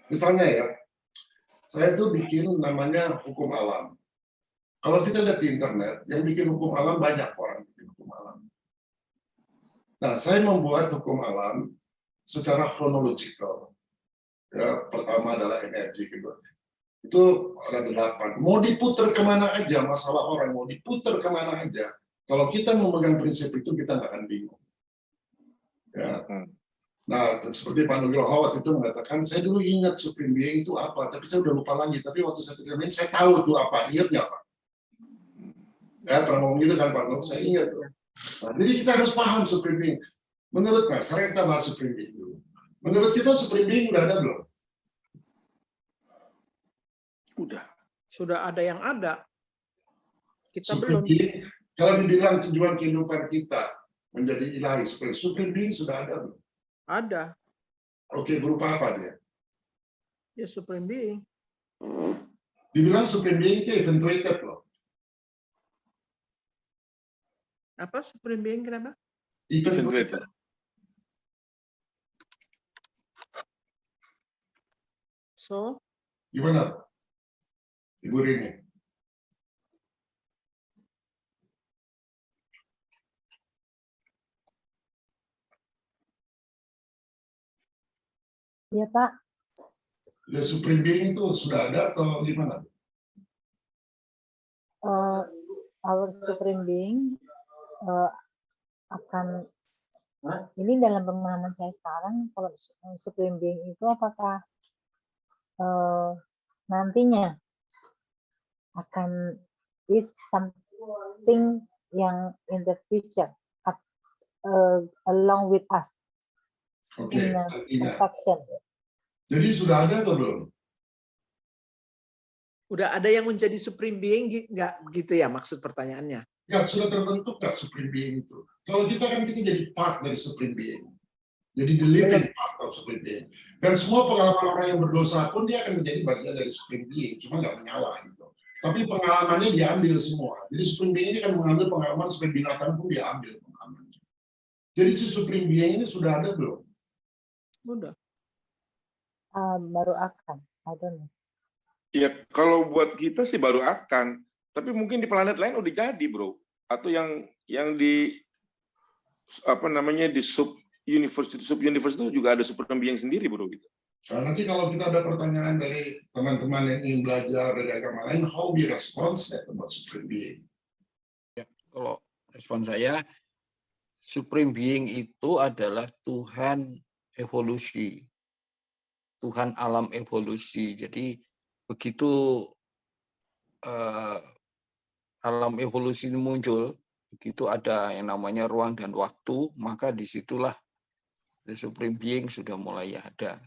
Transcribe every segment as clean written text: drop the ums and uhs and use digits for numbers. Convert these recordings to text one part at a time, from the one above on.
Misalnya ya, saya tuh bikin namanya hukum alam. Kalau kita lihat di internet, yang bikin hukum alam banyak orang bikin hukum alam. Nah, saya membuat hukum alam secara chronological. Ya, pertama adalah energi, kedua. Itu ada 8. Mau diputer kemana aja, masalah orang mau diputer kemana aja. Kalau kita memegang prinsip itu, kita nggak akan bingung. Ya. Nah, seperti Pak Nugroho waktu itu mengatakan, saya dulu ingat Supreme Being itu apa, tapi saya udah lupa lagi. Tapi waktu saya terjemahin, saya tahu itu apa. Ingat nggak, Pak? Ya, pernah ngomong gitu kan, Pak Nugroho, saya ingat. Nah, jadi kita harus paham Supreme Being. Menurut Mas, sekarang kita bahas Supreme Being dulu. Menurut kita Supreme Being udah ada belum? Udah. Sudah ada yang ada. Kita Supreme belum. Being, kalau dibilang tujuan kehidupan kita menjadi ilahi, Supreme Being sudah ada belum? Ada. Oke, berupa apa dia? Ya, Supreme Being. Dibilang Supreme Being itu eventuated loh. Apa Supreme Being kenapa? Eventuated. So, Gimana, Ibu Rini? Ya Pak, Ya, Supreme Being itu sudah ada atau gimana? our Supreme Being akan, ini dalam pemahaman saya sekarang, kalau Supreme Being itu apakah nantinya akan is something yang in the future along with us Oke, in artinya. perfection. Jadi sudah ada atau belum? udah ada yang menjadi Supreme Being nggak gitu ya maksud pertanyaannya? Ya, sudah terbentuk nggak Supreme Being itu? Kalau kita kan kita jadi part dari Supreme Being. Jadi the living part of Supreme Being. Dan semua pengalaman orang yang berdosa pun dia akan menjadi bagian dari Supreme Being, cuma nggak menyala gitu. Tapi pengalamannya diambil semua. Jadi Supreme Being ini kan mengambil pengalaman sampai binatang pun diambil pengalamannya. Jadi si Supreme Being ini sudah ada belum? Udah. Baru akan, I don't know. Ya kalau buat kita sih baru akan, tapi mungkin di planet lain udah jadi, bro. Atau yang di apa namanya di sub universe itu juga ada Supreme Being sendiri, bro gitu. Nah, nanti kalau kita ada pertanyaan dari teman-teman yang ingin belajar dari agama lain, how we respond about Supreme Being? Ya, kalau respon saya, Supreme Being itu adalah Tuhan evolusi, Tuhan alam evolusi. Jadi begitu alam evolusi ini muncul, begitu ada yang namanya ruang dan waktu, maka disitulah the Supreme Being sudah mulai ada.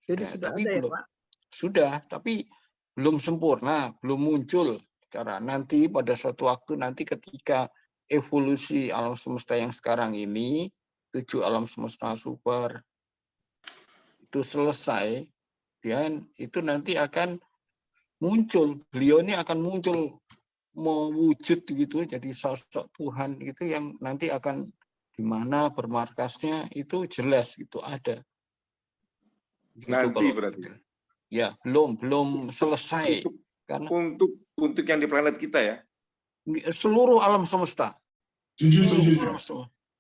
Jadi sudah tapi ada ya belum, Pak? Sudah, tapi belum sempurna, belum muncul secara nanti pada suatu waktu nanti ketika evolusi alam semesta yang sekarang ini, 7 alam semesta super itu selesai, dan itu nanti akan muncul, beliau ini akan muncul mewujud gitu, jadi sosok Tuhan itu yang nanti akan di mana bermarkasnya itu jelas gitu ada. Gitu Nanti kalau berarti. Ya, belum selesai. Karena Untuk yang di planet kita ya. seluruh alam semesta.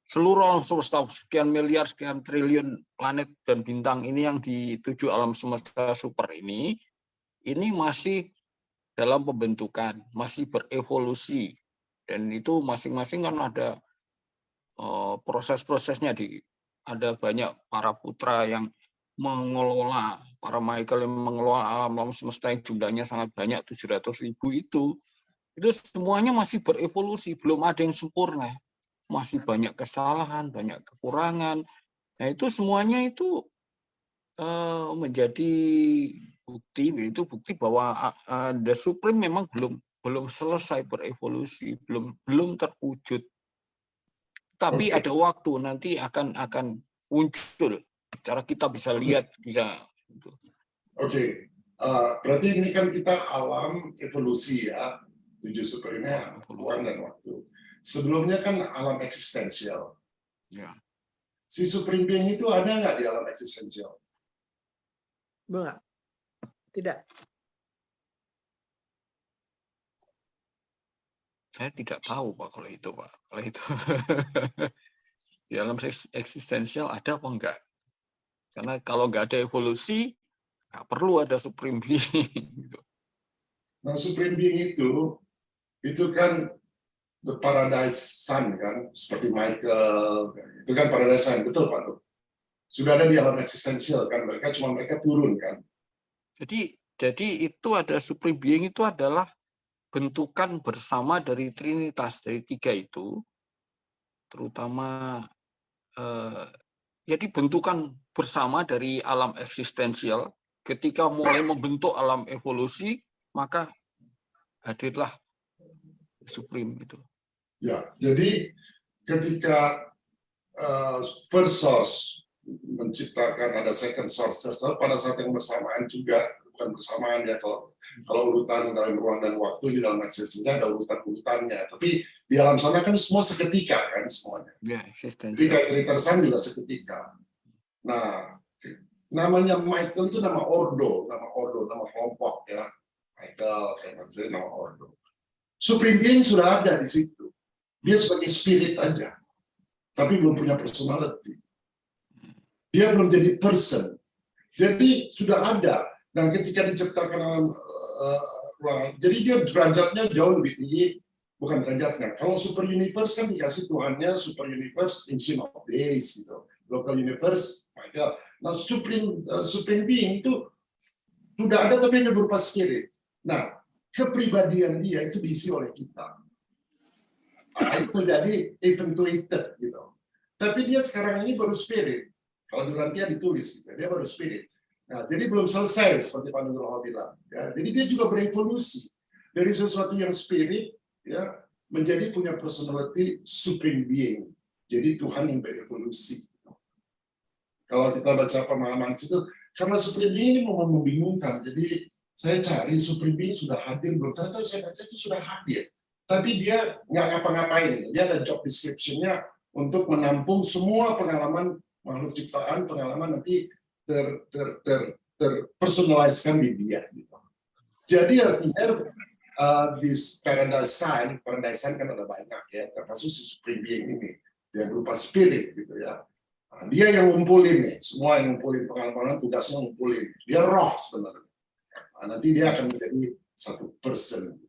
Seluruh alam semesta, sekian miliar, sekian triliun planet dan bintang ini yang di 7 alam semesta super ini masih dalam pembentukan, masih berevolusi. Dan itu masing-masing kan ada proses-prosesnya. Ada banyak para putra yang mengelola, para Michael yang mengelola alam semesta yang jumlahnya sangat banyak, 700.000 itu semuanya masih berevolusi, belum ada yang sempurna. Masih banyak kesalahan, banyak kekurangan. Nah, itu semuanya itu menjadi bukti bahwa the Supreme memang belum selesai berevolusi, belum terwujud. Tapi ada waktu nanti akan muncul. Cara kita bisa lihat, bisa. Oke, berarti ini kan kita alam evolusi ya, 7 super ini ruang dan waktu. Sebelumnya kan alam eksistensial. Ya. Si Supreme Being itu ada nggak di alam eksistensial? Enggak. Tidak. Saya tidak tahu Pak kalau itu Pak. Kalau itu di alam eksistensial ada apa enggak? Karena kalau nggak ada evolusi, nggak perlu ada supreme being. Gitu. Nah, supreme being itu kan the paradise sun kan, seperti Michael, itu kan paradise sun, betul Pak Dok? Sudah ada di alam eksistensial kan, mereka turun kan. Jadi itu ada supreme being itu adalah bentukan bersama dari Trinitas, dari tiga itu, terutama jadi bentukan bersama dari alam eksistensial. Ketika mulai membentuk alam evolusi, maka hadirlah supreme itu. Ya, jadi ketika first source menciptakan ada second source, pada saat yang bersamaan juga, bukan bersamaan ya, kalau urutan dalam ruang dan waktu di dalam eksistensinya ada urutan-urutannya, tapi di alam sana kan semua seketika kan semuanya. Ya, eksistensial. Ketika Trinitas juga seketika. Nah, namanya Michael itu nama ordo, nama kelompok ya. Michael, kayak nama ordo. Supreme Being sudah ada di situ. Dia sebagai spirit aja, tapi belum punya personality. Dia belum jadi person. Jadi sudah ada. Dan ketika diciptakan alam ruangan, jadi dia derajatnya jauh lebih tinggi. Bukan derajatnya. Kalau super universe kan dikasih Tuhannya super universe ancient of days gitu. Local universe, Michael. Nah, supreme being itu sudah ada tapi hanya berupa spirit. Nah, kepribadian dia itu diisi oleh kita. Nah, itu jadi eventuated gitu. Tapi dia sekarang ini baru spirit. Kalau di Urantia ditulis gitu, dia baru spirit. Nah, jadi belum selesai seperti Pak Nugroho bilang. Ya, jadi dia juga berevolusi dari sesuatu yang spirit ya menjadi punya personality supreme being. Jadi Tuhan yang berevolusi. Kalau kita baca pemahaman itu, karena supreme being ini mau membingungkan. Jadi saya cari supreme being sudah hadir belum? Ternyata saya baca itu sudah hadir. Tapi dia nggak ngapa-ngapain. Dia ada job description-nya untuk menampung semua pengalaman makhluk ciptaan, pengalaman nanti terpersonaliskan di dia. Gitu. Jadi artinya di paradise sign kan ada banyak ya, termasuk si supreme being ini, dia berupa spirit gitu ya. Nah, dia yang ngumpulin nih, semua yang ngumpulin pengalaman, tugasnya ngumpulin. Dia roh sebenarnya. Nah, nanti dia akan menjadi satu person.